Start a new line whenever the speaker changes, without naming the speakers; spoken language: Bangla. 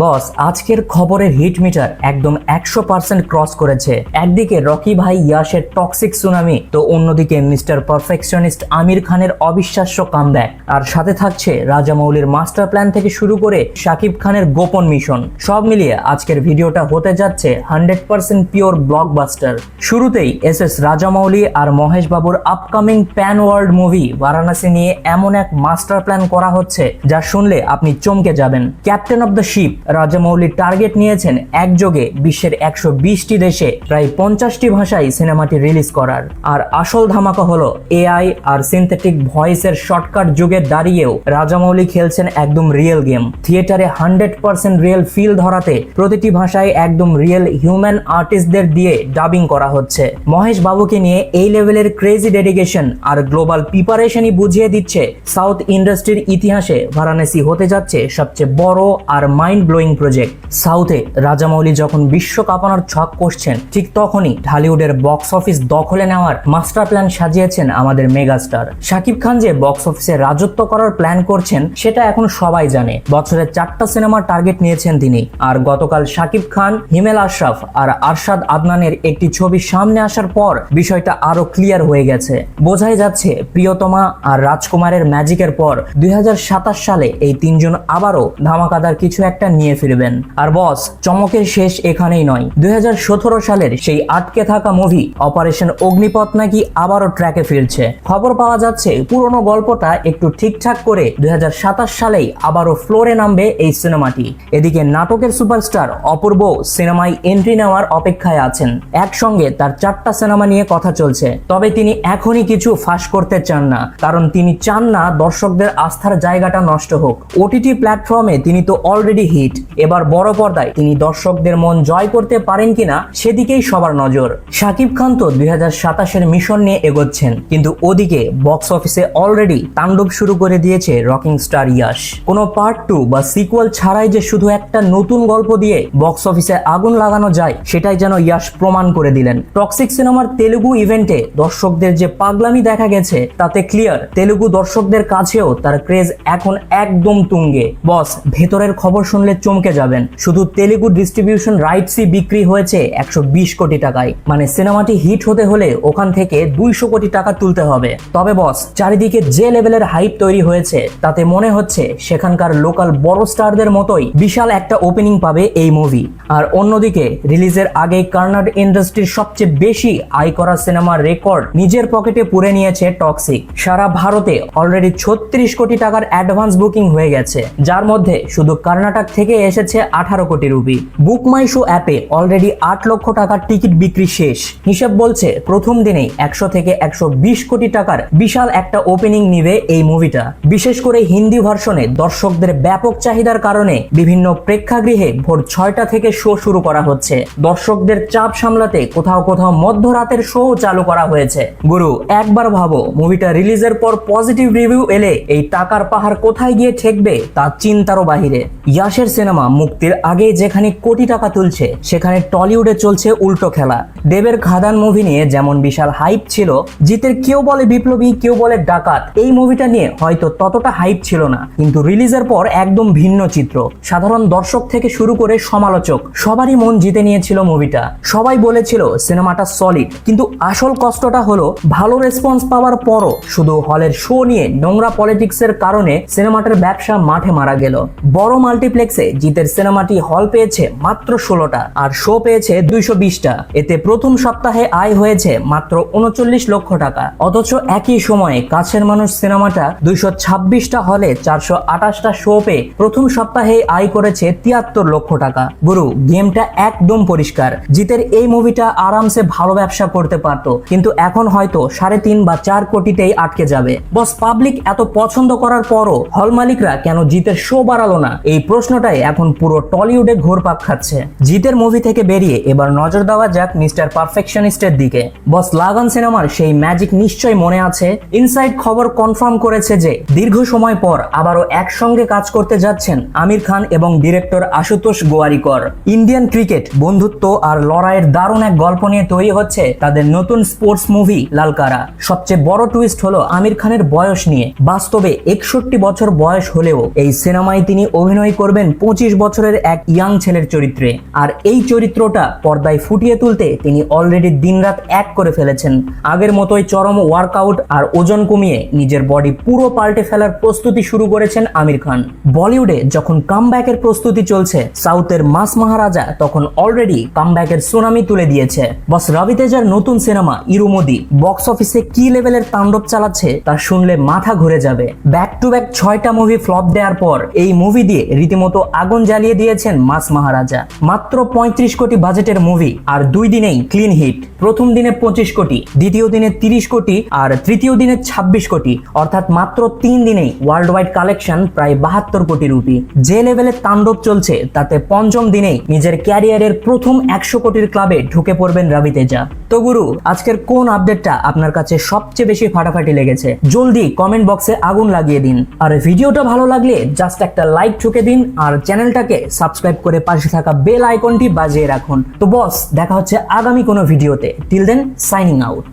বস, আজকের খবরের হিট মিটার একদম 100% ক্রস করেছে। একদিকে রকি ভাই ইয়াশের টক্সিক সুনামি, তো অন্যদিকে মিস্টার পারফেকশনিস্ট আমির খানের অবিশ্বাস্য কামব্যাক। আর সাথে থাকছে রাজামৌলির মাস্টার প্ল্যান থেকে শুরু করে শাকিব খানের গোপন মিশন। সব মিলিয়ে আজকের ভিডিওটা হতে যাচ্ছে 100% পিওর ব্লকবাস্টার। শুরুতেই এস রাজামৌলি আর মহেশ বাবুর upcoming pan world movie Varanasi নিয়ে এমন এক মাস্টার প্ল্যান করা হচ্ছে যা শুনলে আপনি চমকে যাবেন। Captain of the ship Rajamouli target নিয়েছেন একযোগে বিশ্বের 120টি দেশে প্রায় 50টি ভাষায় সিনেমাটি রিলিজ করার। আর আসল ধামাকা হলো এআই আর সিনথেটিক ভয়েসের শর্টকাট যুগে দাঁড়িয়েও রাজামৌলি খেলছেন একদম রিয়েল গেম। থিয়েটারে 100% রিয়েল ফিল ধরাতে প্রতিটি ভাষায় একদম রিয়েল হিউম্যান আর্টিস্টদের দিয়ে ডাবিং করা হচ্ছে। মহেশ বাবুকে নিয়ে এই লেভেলের ক্রেজি ডেডিকেশন আর গ্লোবাল প্রিপারেশনই বুঝিয়ে দিচ্ছে সাউথ ইন্ডাস্ট্রির ইতিহাসে বারাণসী হতে যাচ্ছে সবচেয়ে বড় আর মাইন্ড ব্লোয়িং প্রজেক্ট। সাউথে রাজামৌলি যখন বিশ্ব কাঁপানোর ছক কষছেন, ঠিক তখনই ঢালিউডের বক্স অফিস দখলে নেওয়ার মাস্টার প্ল্যান সাজিয়েছেন আমাদের মেগাস্টার শাকিব খান। যে বক্স অফিসে রাজত্ব করার প্ল্যান করছেন সেটা এখন সবাই জানে। বছরে 4টা সিনেমার টার্গেট নিয়েছেন তিনি। আর গতকাল শাকিব খান, হিমেল আশরাফ আর আরশাদ আদনানের একটি ছবি সামনে আসার পর বিষয়টা আরো ক্লিয়ার হয়ে গেছে। বোঝাই যাচ্ছে প্রিয়তমা আর রাজকুমারের ম্যাজিকের পর 2027 সালে এই তিনজন আবারও ধামাকাদার কিছু একটা নিয়ে ফিরবেন। আর বস, চমকের শেষ এখানেই নয়। 2017 সালের সেই আটকে থাকা মুভি অপারেশন অগ্নিপথ নাকি আবারও ট্র্যাকে ফিরছে। খবর পাওয়া যাচ্ছে পুরনো গল্পটা একটু ঠিকঠাক করে 2027 সালেই আবারও ফ্লোরে নামবে এই সিনেমাটি। এদিকে নাটকের সুপারস্টার অপূর্ব সিনেমায় এন্ট্রি নেওয়ার অপেক্ষায় আছেন। একসঙ্গে তার 4টা সিনেমা নিয়ে কথা চলছে। তবে তিনি এখনই কিছু ফাঁস করতে চান না, কারণ তিনি চান না দর্শকদের আস্থার জায়গাটা নষ্ট হোক। ওটিটি প্ল্যাটফর্মে তিনি তো অলরেডি হিট, এবার বড় পর্দায় তিনি দর্শকদের মন জয় করতে পারেন কিনা সেদিকেই সবার নজর। শাকিব খান তো 2027 মিশন নিয়ে এগোচ্ছেন, কিন্তু ওদিকে বক্স অফিসে অলরেডি তাণ্ডব শুরু করে দিয়েছে রকিং স্টার ইয়াশ। কোনো পার্ট 2 বা সিকুয়েল ছাড়াই যে শুধু একটা নতুন গল্প দিয়ে বক্স অফিসে আগুন লাগানো যায় সেটাই যেন ইয়াশ প্রমাণ করে দিলেন। টক্সিক সিনেমার তেলুগু ইভেন্টে দর্শকদের যে পাগলামি দেখা গেছে তাতে ক্লিয়ার তেলুগু দর্শকদের কাছেও তার ক্রেজ এখন একদম তুঙ্গে। বস, ভেতরের খবর শুনলে চমকে যাবেন। শুধু তেলুগু ডিস্ট্রিবিউশন রাইটসই বিক্রি হয়েছে 120 কোটি টাকায়। মানে সিনেমাটি হিট হতে হলে ওখান থেকে 200 কোটি টাকা তুলতে হবে। তবে বস, চারিদিকে যে লেভেলের হাইপ তৈরি হয়েছে তাতে মনে হচ্ছে সেখানকার লোকাল বড় স্টারদের মতোই বিশাল একটা ওপেনিং পাবে এই মুভি। আর অন্যদিকে রিলিজের আগে কর্নাটক ইন্ডাস্ট্রির সবচেয়ে বেশি আয় করা সিনেমার রেকর্ড নিজের পকেটে পুরে নিয়েছে টক্সিক। সারা ভারতে অলরেডি 36 কোটি টাকার অ্যাডভান্স বুকিং হয়ে গেছে, যার মধ্যে শুধু কর্ণাটক থেকে এসেছে 18 কোটি রুপি। বুক মাই শো অ্যাপে অলরেডি 8 লক্ষ টাকার টিকিট বিক্রি শেষ। হিসেব বলছে প্রথম দিনেই 100 থেকে 120 কোটি টাকার বিশাল একটা ওপেনিং নিবে এই মুভিটা। বিশেষ করে হিন্দি ভার্সনে দর্শকদের ব্যাপক চাহিদার কারণে বিভিন্ন প্রেক্ষাগৃহে ভোর 6টা থেকে শো শুরু করা হচ্ছে। দর্শকদের চাপ সামলাতে কোথাও কোথাও মধ্যরাতের শো চালু করা হয়েছে। গুরু, একবার ভাবো, মুভিটা রিলিজের পর পজিটিভ রিভিউ এলে এই টাকার পাহাড় কোথায় গিয়ে ঠেকবে তা চিন্তারও বাহিরে। ইয়াশের সিনেমা মুক্তির আগে যেখানে কোটি টাকা তুলছে, সেখানে টলিউডে চলছে উল্টো খেলা। দেবের খাদান মুভি নিয়ে যেমন বিশাল হাইপ ছিল, জিতের কেউ বলে বিপ্লবী, কেউ বলে ডাকাত, এই মুভিটা নিয়ে হয়তো ততটা হাইপ ছিল না, কিন্তু রিলিজের পর একদম ভিন্ন চিত্র। সাধারণ দর্শক থেকে শুরু করে সমালোচক সবারই মন জিতে নিয়েছিল মুভিটা। সবাই বলেছিল সিনেমাটা সলিড, কিন্তু আসল কষ্টটা হলো ভালো রেসপন্স পাওয়ার পরও শুধু হলের শো নিয়ে নোংরা পলিটিক্সের কারণে সিনেমাটার ব্যবসা মাঠে মারা গেল। বড় মাল্টিপ্লেক্সে জিতের সিনেমাটি হল পেয়েছে মাত্র 16টা আর শো পেয়েছে 220টা। এতে প্রথম সপ্তাহে আয় হয়েছে মাত্র 39 লক্ষ টাকা। অথচ একই সময়ে কাছের মানুষ সিনেমাটা 226টা হলে 428টা শো পেয়ে প্রথম সপ্তাহে আয় করেছে 73 লক্ষ টাকা। গুরু, গেমটা একদম পরিষ্কার। জিতের এই মুভিটা আরামসে ভালো ব্যবসা করতে পারতো, কিন্তু এখন হয়তো 3.5 বা 4 কোটিতেই আটকে যাবে। বস, পাবলিক এত পছন্দ করার পরও হল মালিকরা কেন জিতের শো বাড়ালো না, এই প্রশ্নটাই এখন পুরো টলিউডে ঘুরপাক খাচ্ছে। জিতের মুভি থেকে বেরিয়ে এবার নজর দেওয়া যাক মিস্টার পারফেকশনিস্টের দিকে। বস, লাগান সিনেমার সেই ম্যাজিক নিশ্চয় মনে আছে। ইনসাইড খবর কনফার্ম করেছে যে দীর্ঘ সময় পর আবারও একসঙ্গে কাজ করতে যাচ্ছেন আমির খান এবং ডিরেক্টর আশুতোষ গোয়ারিকর। ইন্ডিয়ান ক্রিকেট, বন্ধুত্ব আর লড়াইয়ের দারুণ এক গল্প নিয়ে তৈরি হচ্ছে তাদের নতুন স্পোর্টস মুভি লালকারা। সবচেয়ে বড় টুইস্ট হলো আমির খানের বয়স নিয়ে। বাস্তবে 61 বছর বয়স হলেও এই সিনেমায় তিনি অভিনয় করবেন 25 বছরের এক ইয়াং ছেলের চরিত্রে। আর এই চরিত্রটা পর্দায় ফুটিয়ে তুলতে তিনি অলরেডি দিনরাত এক করে ফেলেছেন। আগের মতোই চরম ওয়ার্কআউট আর ওজন কমিয়ে নিজের বডি পুরো পাল্টে ফেলার প্রস্তুতি শুরু করেছেন আমির খান। বলিউডে যখন কামব্যাকের প্রস্তুতি চলছে, সাউথের মাস মহারাজা তখন অলরেডি কামব্যাকের সুনামি তুলে দিয়েছে। বস রবি তেজার নতুন সিনেমা ইরুমতি বক্স অফিসে কি লেভেলের তাণ্ডব চালাচ্ছে তা শুনলে মাথা ঘুরে যাবে। ব্যাক টু ব্যাক 6টা মুভি ফ্লপ দেওয়ার পর এই মুভি দিয়ে রীতিমতো আগুন জ্বালিয়ে দিয়েছেন মাস মহারাজা। মাত্র 35 কোটি বাজেটের মুভি আর 2 দিনেই ক্লিন হিট। প্রথম দিনে 25 কোটি, দ্বিতীয় দিনে 30 কোটি আর তৃতীয় দিনে 26 কোটি, অর্থাৎ মাত্র 3 দিনেই ওয়ার্ল্ড ওয়াইড কালেকশন প্রায় 72 কোটি রুপি। যে লেভেলে তাণ্ডব চলছে তাতে পঞ্চম দিনেই নিজের ক্যারিয়ারের প্রথম 100 কোটির ক্লাবে ঢুকে পড়বেন রবি তেজা। তো গুরু, আজকের কোন আপডেটটা আপনার কাছে সবচেয়ে বেশি ফাটাফাটি লেগেছে জলদি কমেন্ট বক্সে আগুন লাগিয়ে দিন। আর ভিডিওটা ভালো লাগলে জাস্ট একটা লাইক ঠুকে দিন আর চ্যানেলটাকে সাবস্ক্রাইব করে পাশে থাকা বেল আইকনটি বাজিয়ে রাখুন। তো বস, দেখা হচ্ছে আগামী কোনো ভিডিওতে। Till then, signing out.